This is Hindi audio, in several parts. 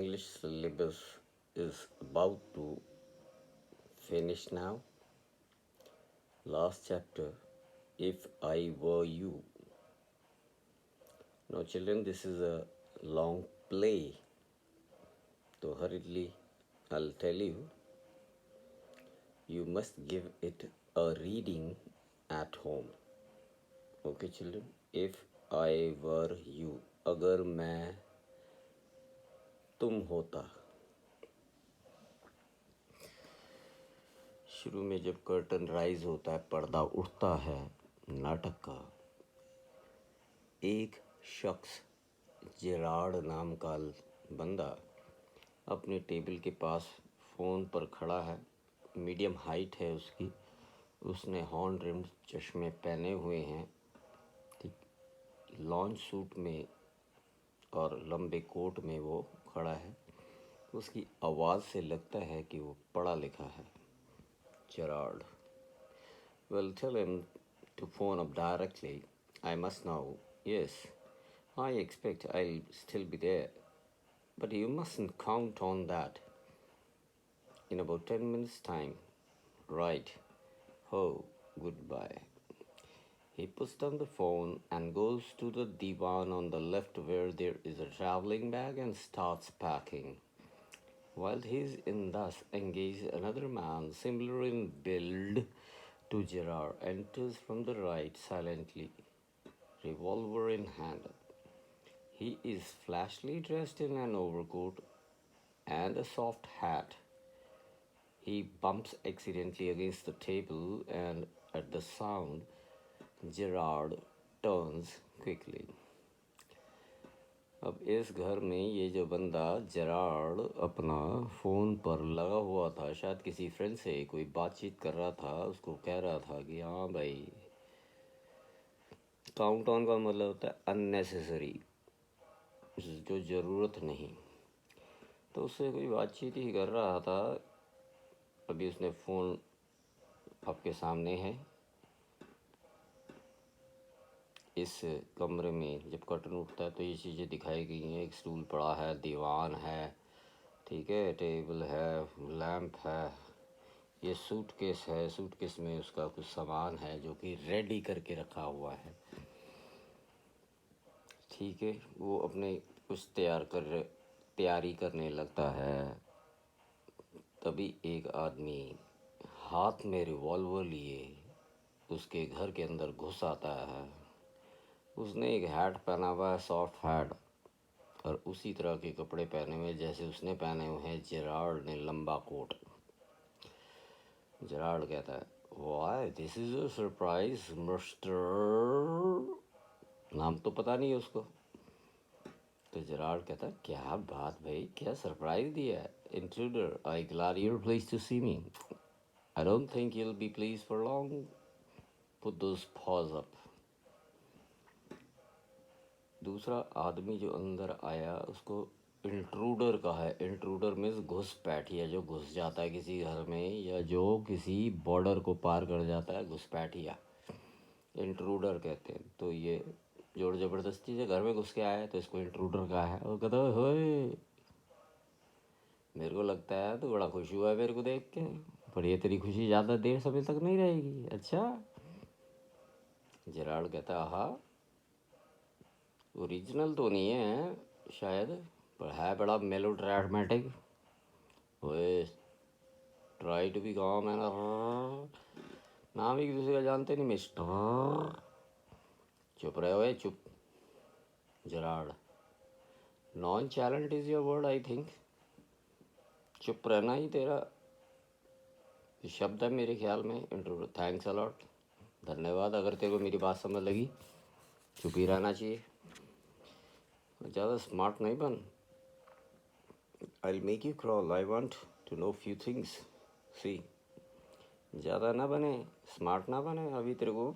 English syllabus is about to finish now. Last chapter, If I Were You. Now, children, this is a long play. So, hurriedly, I'll tell you, you must give it a reading at home. Okay, children? If I were you. अगर मैं तुम होता. शुरू में जब कर्टन राइज होता है, पर्दा उठता है नाटक का, एक शख्स जेरार्ड नाम का बंदा अपने टेबल के पास फ़ोन पर खड़ा है। मीडियम हाइट है उसकी, उसने हॉर्न रिम्ड चश्मे पहने हुए हैं, लॉन्च सूट में और लंबे कोट में वो खड़ा है। उसकी आवाज़ से लगता है कि वो पढ़ा लिखा है। Gerard, well, tell him to phone up directly. I must know. Yes, I expect I'll still be there, but you mustn't count on that. In about 10 minutes' time. Right. Oh, goodbye. He puts down the phone and goes to the divan on the left where there is a traveling bag and starts packing. While he is in thus engaged, another man, similar in build to Gerard, enters from the right silently, revolver in hand. He is flashily dressed in an overcoat and a soft hat. He bumps accidentally against the table, and at the sound, Gerard turns quickly. अब इस घर में ये जो बंदा जेरार्ड अपना फ़ोन पर लगा हुआ था, शायद किसी फ्रेंड से कोई बातचीत कर रहा था, उसको कह रहा था कि हाँ भाई, काउंट ऑन का मतलब होता है अननेसेसरी, जो ज़रूरत नहीं। तो उससे कोई बातचीत ही कर रहा था। अभी उसने फ़ोन आपके सामने है। इस कमरे में जब कर्टन उठता है तो ये चीज़ें दिखाई गई हैं। एक स्टूल पड़ा है, दीवान है, ठीक है, टेबल है, लैंप है, ये सूटकेस है, सूटकेस में उसका कुछ सामान है जो कि रेडी करके रखा हुआ है, ठीक है। वो अपने कुछ तैयारी करने लगता है। तभी एक आदमी हाथ में रिवॉल्वर लिए उसके घर के अंदर घुस आता है। उसने एक हैट पहना हुआ है, सॉफ्ट हैट, और उसी तरह के कपड़े पहने हुए जैसे उसने पहने हुए हैं जेरार्ड ने, लंबा कोट। जेरार्ड कहता है, why this is a surprise mister, नाम तो पता नहीं है उसको। तो जेरार्ड कहता है, क्या बात भाई, क्या सरप्राइज दिया है। Intruder, I glad you are pleased to see me. I don't think you will be pleased for long. Put those paws up. दूसरा आदमी जो अंदर आया उसको इंट्रूडर कहा है। इंट्रूडर मीन्स घुसपैठिया, जो घुस जाता है किसी घर में या जो किसी बॉर्डर को पार कर जाता है, घुसपैठिया इंट्रूडर कहते हैं। तो ये जोर ज़बरदस्ती से घर में घुस के आया है तो इसको इंट्रूडर कहा है। और कहता है, होए, मेरे को लगता है तो बड़ा खुश हुआ है मेरे को देख के, पर ये तेरी खुशी ज़्यादा देर समय तक नहीं रहेगी। अच्छा। जेरार्ड कहता है, हाँ, ओरिजिनल तो नहीं है शायद, पर है बड़ा मेलो ड्रामेटिक। ओए, ट्राई टू बी काम है ना, नाम एक दूसरे का जानते नहीं मिस्टर। चुप रहे हुए, चुप। Gerard, nonchalant is your word I think. चुप रहना ही तेरा शब्द है मेरे ख्याल में। इंट्रोडर, थैंक्स अलॉट, धन्यवाद। अगर तेरे को मेरी बात समझ लगी, चुप ही रहना चाहिए, ज़्यादा स्मार्ट नहीं बन। I make you crawl, I want to know few things. See, ज़्यादा ना बने, स्मार्ट ना बने, अभी तेरे को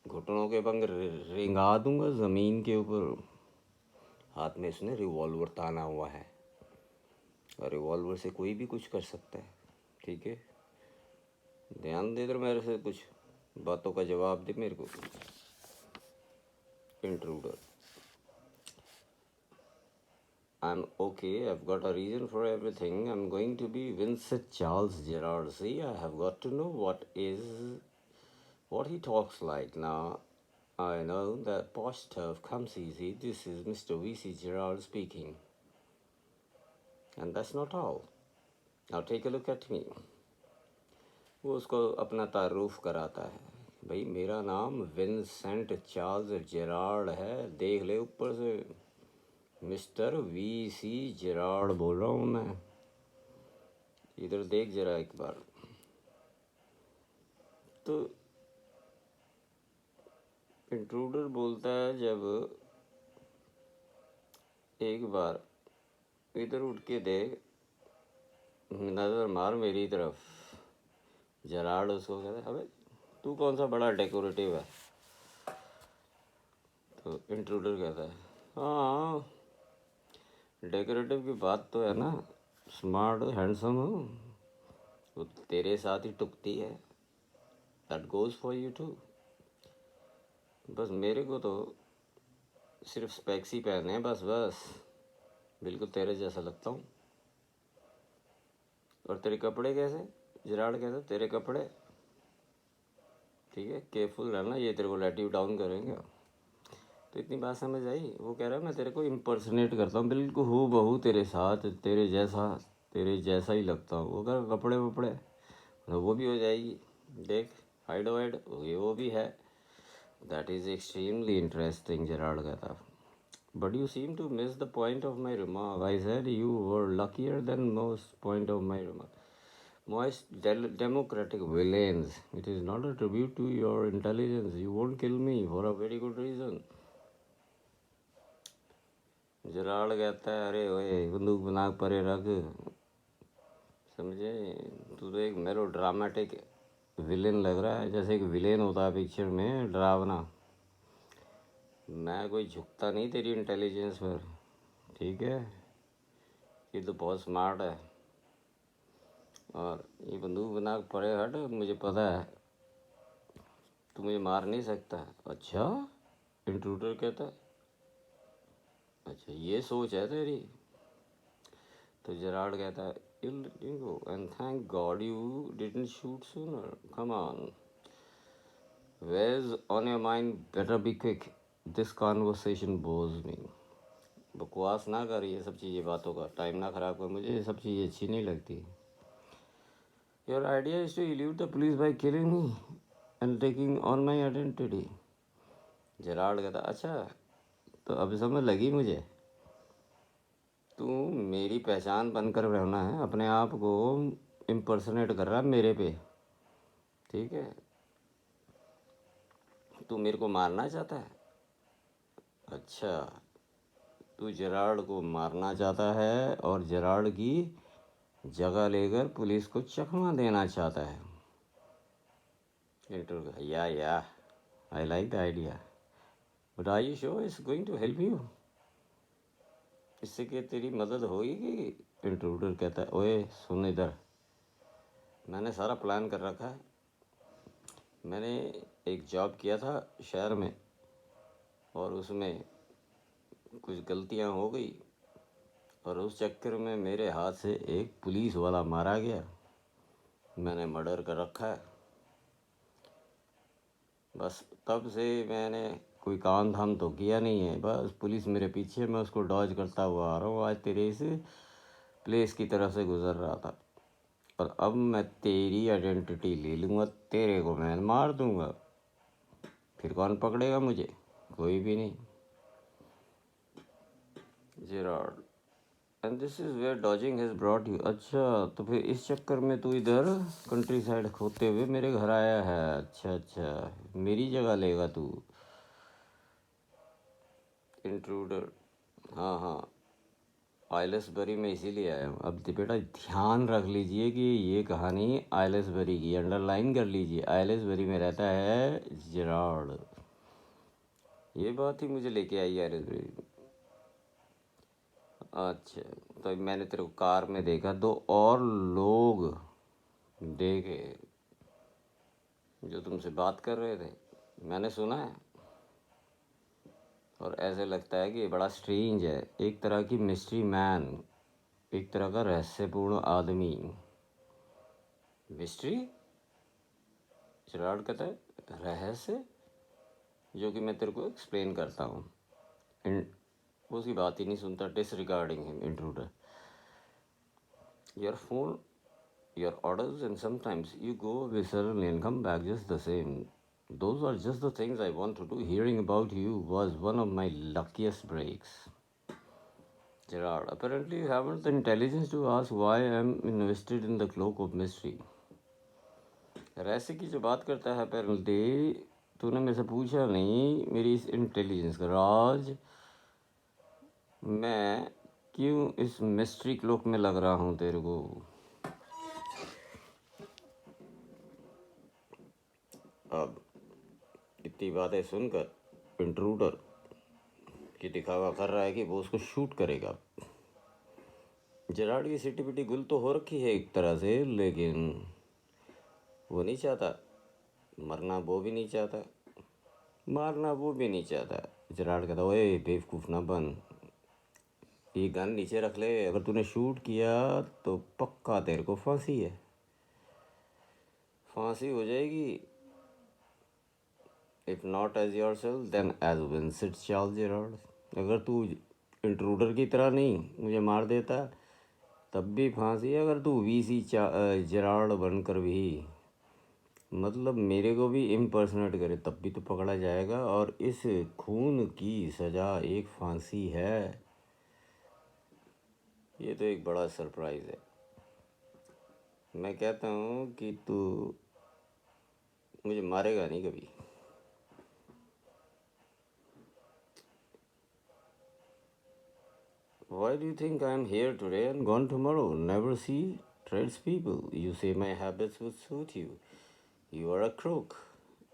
घुटनों के बंग रेंगा दूंगा ज़मीन के ऊपर। हाथ में इसने रिवॉल्वर ताना हुआ है, और रिवॉल्वर से कोई भी कुछ कर सकता है, ठीक है। ध्यान दे इधर, मेरे से कुछ बातों का जवाब दे मेरे को। Intruder, I'm okay. I've got a reason for everything. I'm going to be Vincent Charles Gerard. See, I have got to know what he talks like. Now, I know that posh stuff comes easy. This is Mr. V.C. Gerard speaking. And that's not all. Now take a look at me. वो उसको अपना तारुफ कराता है, भाई मेरा नाम विंसेंट चार्ल्स जेरार्ड है, देख ले ऊपर से मिस्टर V.C. जेरार्ड बोल रहा हूँ मैं, इधर देख जरा एक बार। तो इंट्रूडर बोलता है जब एक बार इधर उठ के देख, नज़र मार मेरी तरफ। जेरार्ड उसको कहता है, अबे तू कौन सा बड़ा डेकोरेटिव है? तो इंट्रूडर कहता है, हाँ डेकोरेटिव की बात तो है ना, स्मार्ट हैंडसम हो, वो तेरे साथ ही टुकती है। That goes for you too. बस मेरे को तो सिर्फ स्पेक्स ही पहने हैं, बस बस बिल्कुल तेरे जैसा लगता हूँ। और तेरे कपड़े कैसे? जेरार्ड कहता, तेरे कपड़े ठीक है, केयरफुल रहना, ये तेरे को लेट यू डाउन करेंगे। तो इतनी बात समझ आई? वो कह रहा है मैं तेरे को इम्पर्सनेट करता हूँ, बिल्कुल हूँ बहू तेरे साथ, तेरे जैसा ही लगता हूँ। वो कह कपड़े वपड़े तो वो भी हो जाएगी, देख हाइड वाइड वो भी है। That is extremely interesting, Gerard कहता। But you seem to miss the point of my remark. I said you were luckier than most point of my remark. Most democratic villains. It is not a tribute to your intelligence. You won't kill me for a very good reason. Gerard कहता है, अरे ओए बंदूक बना परे रख, समझे? तू तो एक मेलो ड्रामेटिक विलेन लग रहा है, जैसे एक विलेन होता है पिक्चर में डरावना। मैं कोई झुकता नहीं तेरी इंटेलिजेंस पर, ठीक है? ये तो बहुत स्मार्ट है, और ये बंदूक बना परे हट, मुझे पता है तू मुझे मार नहीं सकता। अच्छा, इंट्रूडर कहता है, अच्छा ये सोच है तेरी? तो जेरार्ड कहता है, and thank God you didn't shoot sooner. Come on. Where's on your mind? Better be quick. This conversation bores me. बकवास ना कर, ये सब चीज़ें बातों का टाइम ना ख़राब कर, मुझे ये सब चीज़ें अच्छी नहीं लगती। Your idea is to elude the police by killing me and taking on my identity. Gerard कहता, अच्छा तो अब समझ लगी मुझे, तू मेरी पहचान बनकर रहना है, अपने आप को इम्पर्सनेट कर रहा है मेरे पे, ठीक है? तू मेरे को मारना चाहता है? अच्छा, तू जेरार्ड को मारना चाहता है और जेरार्ड की जगह लेकर पुलिस को चकमा देना चाहता है। या I like the idea, but are you sure it's going to help you? इससे कि तेरी मदद होगी कि? इंट्रूडर कहता है, ओए सुन इधर, मैंने सारा प्लान कर रखा है। मैंने एक जॉब किया था शहर में, और उसमें कुछ गलतियां हो गई, और उस चक्कर में मेरे हाथ से एक पुलिस वाला मारा गया। मैंने मर्डर कर रखा है। बस तब से मैंने कोई काम धाम तो किया नहीं है, बस पुलिस मेरे पीछे, मैं उसको डॉज करता हुआ आ रहा हूँ। आज तेरे इस प्लेस की तरफ से गुज़र रहा था, और अब मैं तेरी आइडेंटिटी ले लूँगा, तेरे को मैं मार दूँगा, फिर कौन पकड़ेगा मुझे? कोई भी नहीं। Gerard, and this is where dodging has brought you. अच्छा, तो फिर इस चक्कर में तू इधर कंट्री साइड खोते हुए मेरे घर आया है? अच्छा, मेरी जगह लेगा तू? इंट्रूडर, हाँ, आइलसबरी में इसीलिए आया हूँ। अब बेटा ध्यान रख लीजिए कि ये कहानी आइलसबरी की, अंडरलाइन कर लीजिए, आइलसबरी में रहता है जेरार्ड। ये बात ही मुझे लेके आई आइलसबरी। अच्छा, तो मैंने तेरे को कार में देखा, दो और लोग देखे जो तुमसे बात कर रहे थे, मैंने सुना है, और और ऐसे लगता है कि ये बड़ा स्ट्रेंज है, एक तरह की मिस्ट्री मैन, एक तरह का रहस्यपूर्ण आदमी। मिस्ट्री? जेराल्ड कहता है रहस्य, जो कि मैं तेरे को एक्सप्लेन करता हूँ। वो उसकी बात ही नहीं सुनता। Disregarding him intruder, your phone, your orders, and sometimes you go away suddenly and come back just the same. Those are just the things I want to do. Hearing about you was one of my luckiest breaks. Gerard, apparently you haven't the intelligence to ask why I am invested in the cloak of mystery. रहस्य की जो बात करता है apparently, तूने मेरे से पूछा नहीं मेरी इस इंटेलिजेंस का राज, मैं क्यों इस मिस्ट्री क्लोक में लग रहा हूँ तेरे को। अब इतनी बातें सुनकर इंट्रूडर की दिखावा कर रहा है कि वो उसको शूट करेगा। जेराल्ड की सिटी पिटी गुल तो हो रखी है एक तरह से, लेकिन वो नहीं चाहता मरना, वो भी नहीं चाहता मारना, वो भी नहीं चाहता। जेराल्ड कहता ओए बेवकूफ़ ना बन, ये गन नीचे रख ले, अगर तूने शूट किया तो पक्का तेरे को फांसी है, फांसी हो जाएगी। If not as yourself then as Vincent Charles Gerald. अगर तू इंट्रूडर की तरह नहीं मुझे मार देता तब भी फांसी है, अगर तू वीसी जेराल्ड बनकर भी मतलब मेरे को भी इम्पर्सनेट करे तब भी तो पकड़ा जाएगा, और इस खून की सज़ा एक फांसी है। ये तो एक बड़ा सरप्राइज़ है। मैं कहता हूँ कि तू मुझे मारेगा नहीं कभी। Why do you think I am here today and gone tomorrow? Never see tradespeople. You say my habits would suit you. You are a crook.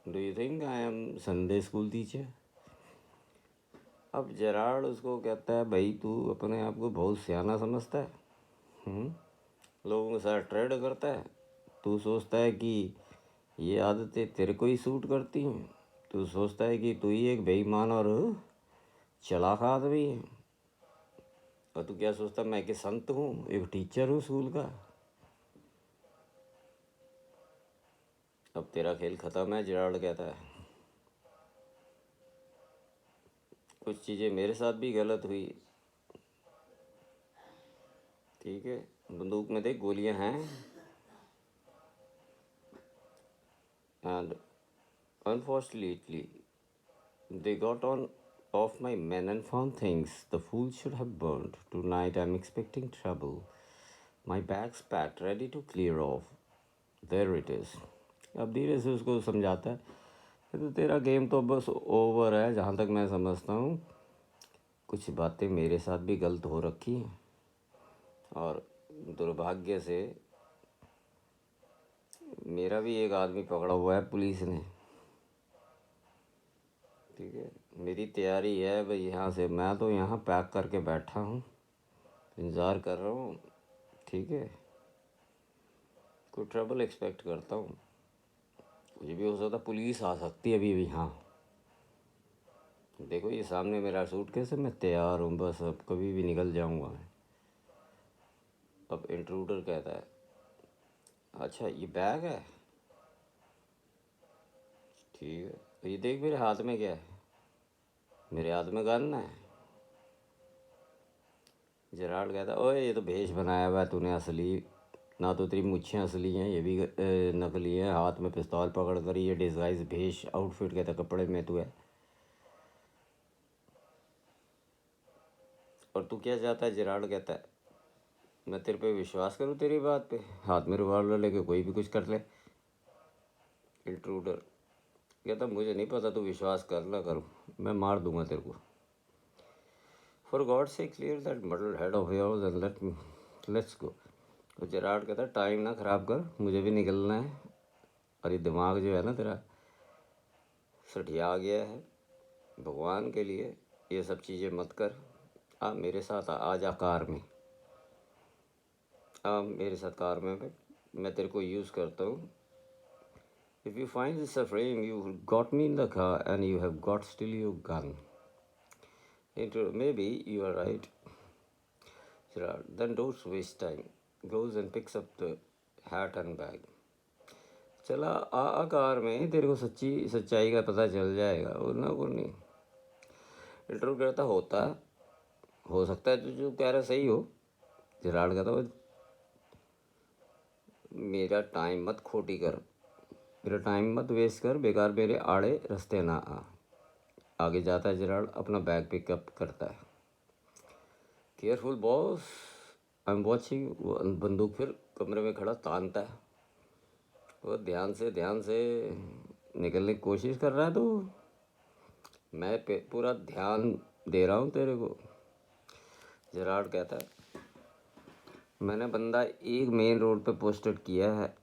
Do you think I am Sunday school teacher? अब जेराल्ड उसको कहता है भाई तू अपने आप को बहुत सियाना समझता है, लोगों के साथ ट्रेड करता है, तू सोचता है कि ये आदतें तेरे को ही सूट करती हैं, तू सोचता है कि तू ही एक बेईमान और चालाक आदमी है, और तू क्या सोचता मैं कि संत हूँ, एक टीचर हूँ स्कूल का। अब तेरा खेल ख़त्म है, जेराल्ड कहता है। कुछ चीज़ें मेरे साथ भी गलत हुई, ठीक है, बंदूक में देख गोलियां हैं, and unfortunately they got on off my men and found things the fools should have burned. Tonight I'm expecting trouble. My bag's packed, ready to clear off. There it is. अब धीरे से उसको समझाता है तो तेरा गेम तो बस ओवर है, जहाँ तक मैं समझता हूँ। कुछ बातें मेरे साथ भी गलत हो रखी हैं, और दुर्भाग्य से मेरा भी एक आदमी पकड़ा हुआ है पुलिस ने, ठीक है। मेरी तैयारी है भाई, यहाँ से मैं तो यहाँ पैक करके बैठा हूँ, इंतज़ार कर रहा हूँ, ठीक है। कोई ट्रबल एक्सपेक्ट करता हूँ, कुछ भी हो सकता, पुलिस आ सकती है अभी भी। हाँ देखो ये सामने मेरा सूटकेस है, मैं तैयार हूँ, बस अब कभी भी निकल जाऊँगा मैं। अब इंट्रूडर कहता है अच्छा ये बैग है, ठीक है, तो ये देख मेरे हाथ में क्या है, मेरे हाथ में गन है। जेराल्ड कहता ओए ये तो भेष बनाया हुआ है तूने, असली ना तो तेरी मुच्छें असली हैं, ये भी नकली हैं, हाथ में पिस्तौल पकड़ कर ये डिस्गाइज भेष आउटफिट कहता कपड़े में तू है। और तू क्या चाहता है? जेराल्ड कहता है मैं तेरे पे विश्वास करूँ तेरी बात पे, हाथ में रिवॉल्वर लेके कोई भी कुछ कर ले। इंट्रूडर कहता मुझे नहीं पता तू विश्वास कर ना करूँ, मैं मार दूंगा तेरे को। For God sake clear that muddle head of yours and let's go. तो जेराल्ड कहता टाइम ना ख़राब कर, मुझे भी निकलना है, और ये दिमाग जो है ना तेरा सठिया गया है, भगवान के लिए ये सब चीज़ें मत कर। आ मेरे साथ आ जा कार में, आ मेरे साथ कार में, मैं तेरे को यूज़ करता हूँ। If you find this a frame, you got me in the car and you have got still your gun. Maybe you are right, Gerard. Then don't waste time. Goes and picks up the hat and bag. चला आ कार में, तेरे को सच्चाई का पता चल जाएगा। और ना को नहीं इंटरव्यू करता होता हो सकता है तो जो कह रहा सही हो। जेराल्ड कहता वो मेरा टाइम मत खोटी कर, मेरा टाइम मत वेस्ट कर, बेकार मेरे आड़े रास्ते ना आ। आगे जाता है जेराल्ड, अपना बैग पिकअप करता है। Careful boss, I am watching. वो बंदूक फिर कमरे में खड़ा तानता है। वो ध्यान से निकलने की कोशिश कर रहा है तो मैं पूरा ध्यान दे रहा हूँ तेरे को। जेराल्ड कहता है मैंने बंदा एक मेन रोड पे पोस्टेड किया है,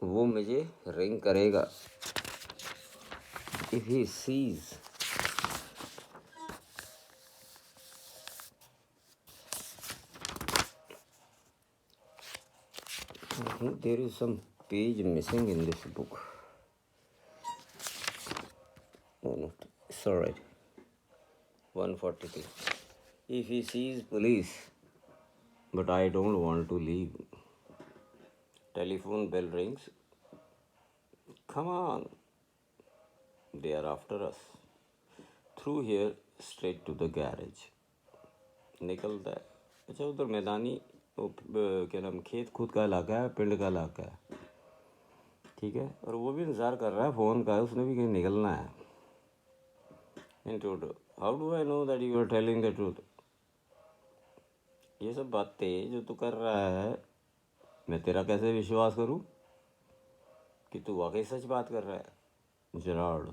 वो मुझे रिंग करेगा। If he sees there is some page missing in this book. No, not. It's all right. 142. If he sees police, but I don't want to leave. Telephone bell rings. Come on. They are after us. Through here, straight to the garage. निकलता है। अच्छा उधर मैदानी क्या नाम खेत खुद का इलाका है, पिंड का इलाका है, ठीक है। और वो भी इंतज़ार कर रहा है फ़ोन का, उसने भी कहीं निकलना है। Intruder, how do I know that you are telling the truth? ये सब बातें जो तू कर रहा है मैं तेरा कैसे विश्वास करूं कि तू वाकई सच बात कर रहा है? जेराल्ड,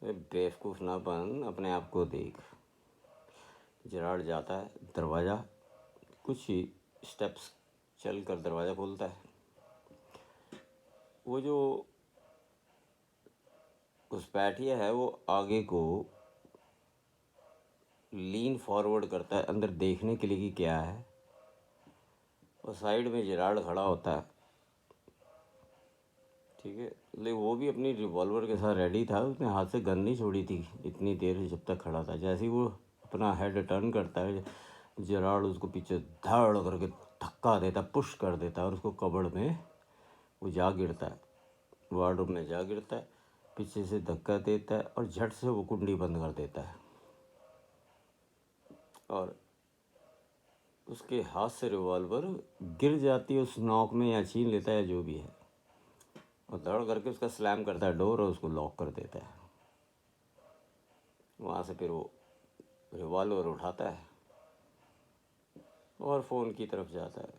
बेवकूफ़ ना बन, अपने आप को देख। जेराल्ड जाता है, दरवाज़ा कुछ ही स्टेप्स चल कर दरवाज़ा खोलता है। वो जो घुसपैठिया है वो आगे को लीन फॉरवर्ड करता है अंदर देखने के लिए कि क्या है, और साइड में जेराल्ड खड़ा होता है, ठीक है। लेकिन वो भी अपनी रिवॉल्वर के साथ रेडी था, उसने हाथ से गन नहीं छोड़ी थी इतनी देर जब तक खड़ा था। जैसे ही वो अपना हेड टर्न करता है, जेराल्ड उसको पीछे धड़ करके धक्का देता, पुश कर देता है और उसको कबड़ में वो जा गिरता है, वार्डरोब में जा गिरता है। पीछे से धक्का देता है और झट से वो कुंडी बंद कर देता है और उसके हाथ से रिवॉल्वर गिर जाती है उस नॉक में, या छीन लेता है जो भी है, और दौड़ करके उसका स्लैम करता है डोर और उसको लॉक कर देता है। वहाँ से फिर वो रिवॉल्वर उठाता है और फ़ोन की तरफ जाता है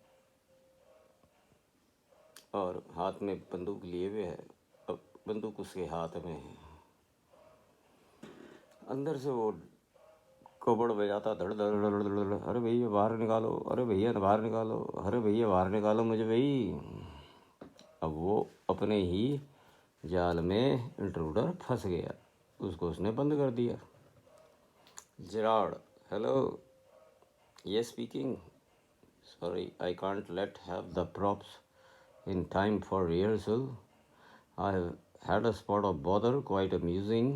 और हाथ में बंदूक लिए हुए है। अब बंदूक उसके हाथ में है। अंदर से वो कबड़ बजाता, धड़ धड़ धड़ धड़ धड़, अरे भैया बाहर निकालो, अरे भैया बाहर निकालो, अरे भैया बाहर निकालो मुझे भाई। अब वो अपने ही जाल में इंट्रूडर फंस गया, उसको उसने बंद कर दिया। जेराल्ड, हेलो, ये speaking, sorry I can't let have the props in time for rehearsal. I have had a spot of bother, quite amusing.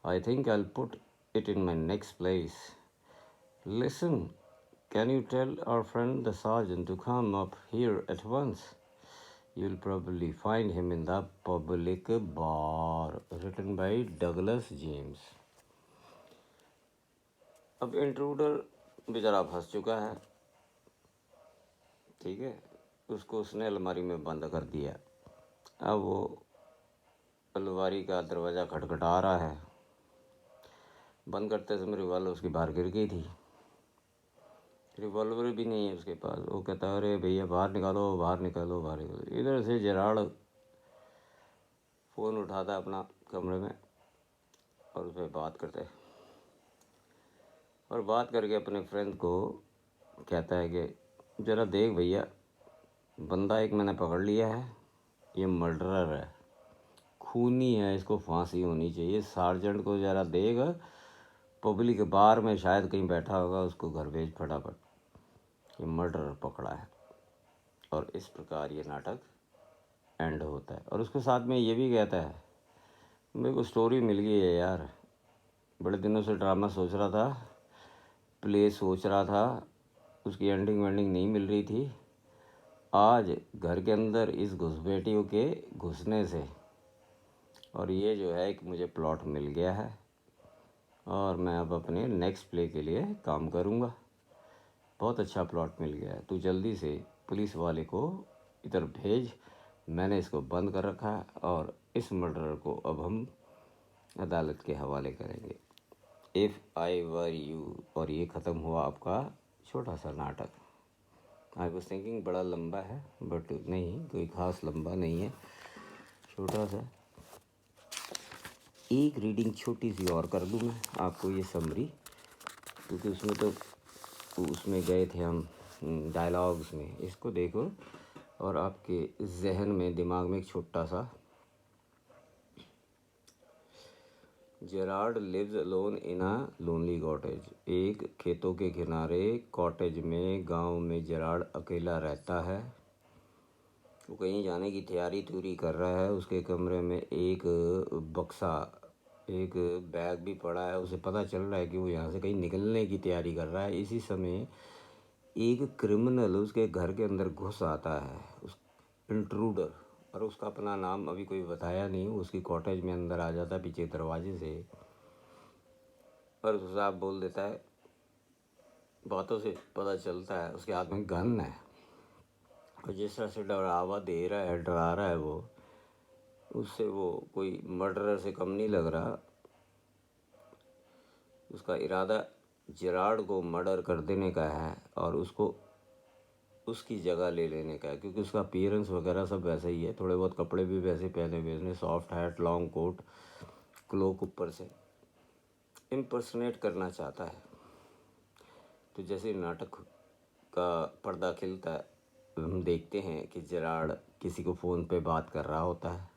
I think I'll put it in my next place. Listen, can you tell our friend the sergeant to come up here at once? You'll probably find him in the public bar. Written by Douglas James. अब इंट्रूडर बेचारा फंस चुका है, ठीक है। उसको उसने अलमारी में बंद कर दिया। अब वो अलमारी का दरवाज़ा खटखटा रहा है। बंद करते समय रिवॉल्वर उसकी बाहर गिर गई थी, रिवॉल्वर भी नहीं है उसके पास। वो कहता है अरे भैया बाहर निकालो, बाहर निकालो, बाहर निकालो। इधर से जेराल्ड फ़ोन उठाता है अपना कमरे में और उस पर बात करता है, और बात करके अपने फ्रेंड को कहता है कि ज़रा देख भैया, बंदा एक मैंने पकड़ लिया है, ये मर्डरर है, खूनी है, इसको फांसी होनी चाहिए। सार्जेंट को ज़रा देख, पब्लिक बार में शायद कहीं बैठा होगा, उसको घर भेज फटाफट, ये मर्डरर पकड़ा है। और इस प्रकार ये नाटक एंड होता है। और उसके साथ में ये भी कहता है मेरे को स्टोरी मिल गई है यार, बड़े दिनों से ड्रामा सोच रहा था, प्ले सोच रहा था, उसकी एंडिंग वेंडिंग नहीं मिल रही थी। आज घर के अंदर इस घुसपैठियों के घुसने से और ये जो है एक मुझे प्लॉट मिल गया है और मैं अब अपने नेक्स्ट प्ले के लिए काम करूँगा। बहुत अच्छा प्लॉट मिल गया है, तू जल्दी से पुलिस वाले को इधर भेज। मैंने इसको बंद कर रखा है और इस मर्डर को अब हम अदालत के हवाले करेंगे। If I were you. और ये ख़त्म हुआ आपका छोटा सा नाटक। आई वॉज थिंकिंग बड़ा लंबा है, बट नहीं, कोई ख़ास लंबा नहीं है, छोटा सा। एक रीडिंग छोटी सी और कर दूँ मैं आपको, ये समरी, क्योंकि उसमें तो उसमें गए थे हम डायलॉग्स में। इसको देखो और आपके जहन में, दिमाग में एक छोटा सा। Gerard lives alone in a lonely cottage. एक खेतों के किनारे कॉटेज में गांव में जेरार्ड अकेला रहता है। वो कहीं जाने की तैयारी तूरी कर रहा है। उसके कमरे में एक बक्सा, एक बैग भी पड़ा है। उसे पता चल रहा है कि वो यहाँ से कहीं निकलने की तैयारी कर रहा है। इसी समय एक क्रिमिनल उसके घर के अंदर घुस आता है, उस इंट्रूडर, और उसका अपना नाम अभी कोई बताया नहीं। उसकी कॉटेज में अंदर आ जाता है पीछे दरवाजे से और उसको साहब बोल देता है, बातों से पता चलता है उसके हाथ में गन है। और जिस तरह से डरावा दे रहा है, डरा रहा है वो, उससे वो कोई मर्डरर से कम नहीं लग रहा। उसका इरादा जेरार्ड को मर्डर कर देने का है और उसको उसकी जगह ले लेने का है, क्योंकि उसका अपीयरेंस वगैरह सब वैसे ही है। थोड़े बहुत कपड़े भी वैसे पहने हुए उसने, soft hat, long coat, cloak ऊपर से, इम्पर्सनेट करना चाहता है। तो जैसे नाटक का पर्दा खिलता है, हम देखते हैं कि जेरार्ड किसी को फ़ोन पे बात कर रहा होता है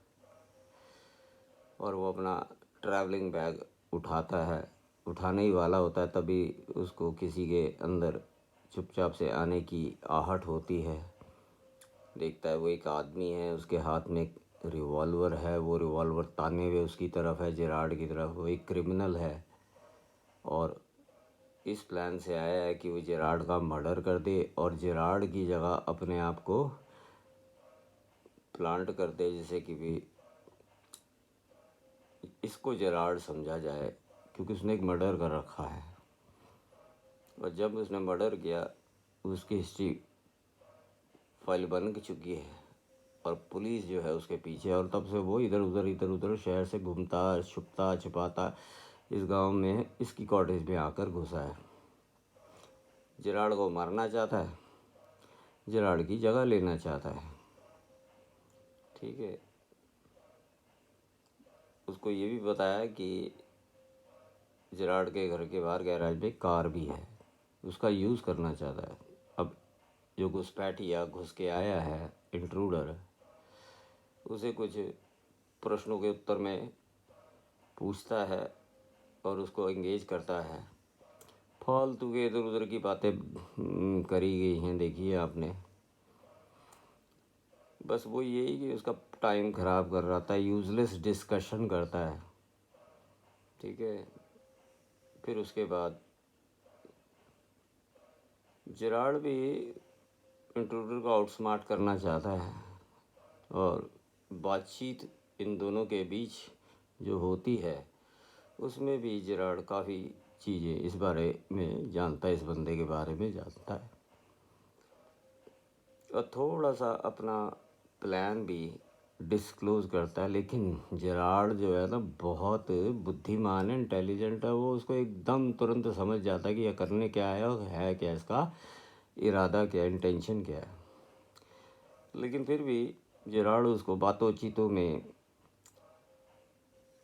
और वो अपना ट्रैवलिंग बैग उठाता है, उठाने ही वाला होता है, तभी उसको किसी के अंदर चुपचाप से आने की आहट होती है। देखता है वो एक आदमी है, उसके हाथ में एक रिवॉल्वर है, वो रिवॉल्वर ताने हुए उसकी तरफ है, जेरार्ड की तरफ। वो एक क्रिमिनल है और इस प्लान से आया है कि वो जेरार्ड का मर्डर कर दे और जेरार्ड की जगह अपने आप को प्लांट कर दे, जैसे कि भी इसको जेरार्ड समझा जाए, क्योंकि उसने एक मर्डर कर रखा है। और जब उसने मर्डर किया, उसकी हिस्ट्री फाइल बन चुकी है और पुलिस जो है उसके पीछे। और तब से वो इधर उधर शहर से घूमता, छुपता छिपाता इस गांव में इसकी कॉटेज में आकर घुसा है। जेरार्ड को मारना चाहता है, जेरार्ड की जगह लेना चाहता है। ठीक है, उसको ये भी बताया कि जेरार्ड के घर के बाहर गैराज में कार भी है, उसका यूज़ करना चाहता है। अब जो घुसपैठिया घुस के आया है, इंट्रूडर, उसे कुछ प्रश्नों के उत्तर में पूछता है और उसको एंगेज करता है। फालतू के इधर उधर की बातें करी गई हैं, देखिए आपने। बस वो यही कि उसका टाइम ख़राब कर रहा था, यूज़लेस डिस्कशन करता है। ठीक है, फिर उसके बाद जेरार्ड भी इंट्रूडर को आउटस्मार्ट करना चाहता है और बातचीत इन दोनों के बीच जो होती है उसमें भी जेरार्ड काफ़ी चीज़ें इस बारे में जानता है, इस बंदे के बारे में जानता है और थोड़ा सा अपना प्लान भी डिस्क्लोज़ करता है। लेकिन जेरार्ड जो है ना, बहुत बुद्धिमान है, इंटेलिजेंट है। वो उसको एकदम तुरंत समझ जाता है कि यह करने क्या है और है क्या, इसका इरादा क्या, इंटेंशन क्या है। लेकिन फिर भी जेरार्ड उसको बातों चीतों में,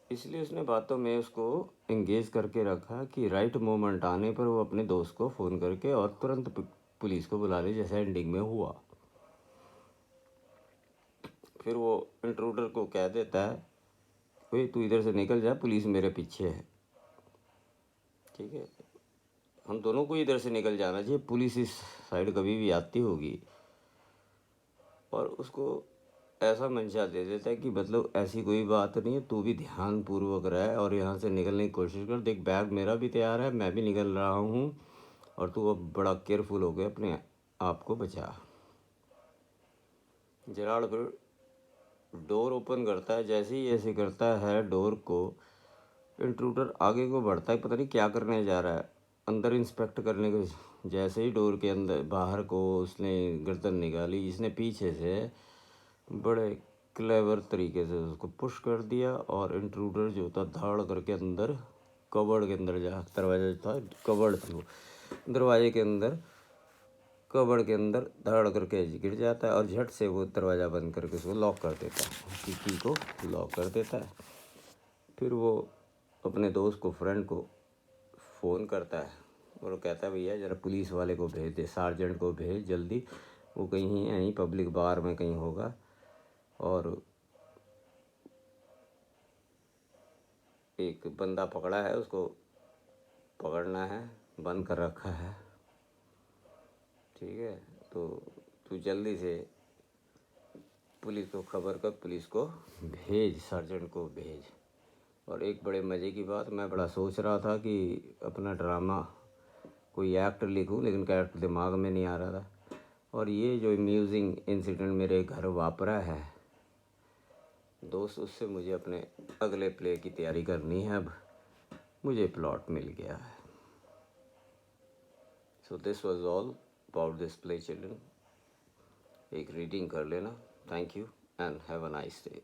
इसलिए उसने बातों में उसको एंगेज करके रखा कि राइट मोमेंट आने पर वो अपने दोस्त को फ़ोन करके और तुरंत पुलिस को बुला ले, जैसे एंडिंग में हुआ। फिर वो इंट्रूडर को कह देता है, भाई तू इधर से निकल जा, पुलिस मेरे पीछे है। ठीक है, हम दोनों को इधर से निकल जाना चाहिए, पुलिस इस साइड कभी भी आती होगी। और उसको ऐसा मंशा दे देता है कि मतलब ऐसी कोई बात नहीं है, तू भी ध्यानपूर्वक रह और यहाँ से निकलने की कोशिश कर, देख बैग मेरा भी तैयार है, मैं भी निकल रहा हूँ और तू अब बड़ा केयरफुल हो गया, अपने आप को बचा। जेराल्ड फिर डोर ओपन करता है, जैसे ही ऐसे करता है डोर को, इंट्रूडर आगे को बढ़ता है, पता नहीं क्या करने जा रहा है, अंदर इंस्पेक्ट करने को। जैसे ही डोर के अंदर बाहर को उसने गर्दन निकाली, इसने पीछे से बड़े क्लेवर तरीके से उसको पुश कर दिया और इंट्रूडर जो था धाड़ करके अंदर कबर्ड के अंदर जा, दरवाजा जो था कबर्ड थी वो, दरवाजे के अंदर कबर्ड के अंदर धड़ करके गिर जाता है और झट से वो दरवाज़ा बंद करके उसको लॉक कर देता है, उसकी की को लॉक कर देता है। फिर वो अपने दोस्त को, फ्रेंड को फ़ोन करता है और वो कहता है भैया ज़रा पुलिस वाले को भेज दे, सार्जेंट को भेज जल्दी, वो कहीं यहीं पब्लिक बार में कहीं होगा और एक बंदा पकड़ा है, उसको पकड़ना है, बंद कर रखा है, ठीक है। तो तू जल्दी से पुलिस को खबर कर, पुलिस को भेज, सार्जेंट को भेज। और एक बड़े मज़े की बात, मैं बड़ा सोच रहा था कि अपना ड्रामा कोई एक्ट लिखूं, लेकिन एक्ट दिमाग में नहीं आ रहा था। और ये जो अम्यूजिंग इंसिडेंट मेरे घर वापरा है दोस्त, उससे मुझे अपने अगले प्ले की तैयारी करनी है। अब मुझे प्लॉट मिल गया है। So this was all about this play children. एक रीडिंग कर लेना। Thank you and have a nice day.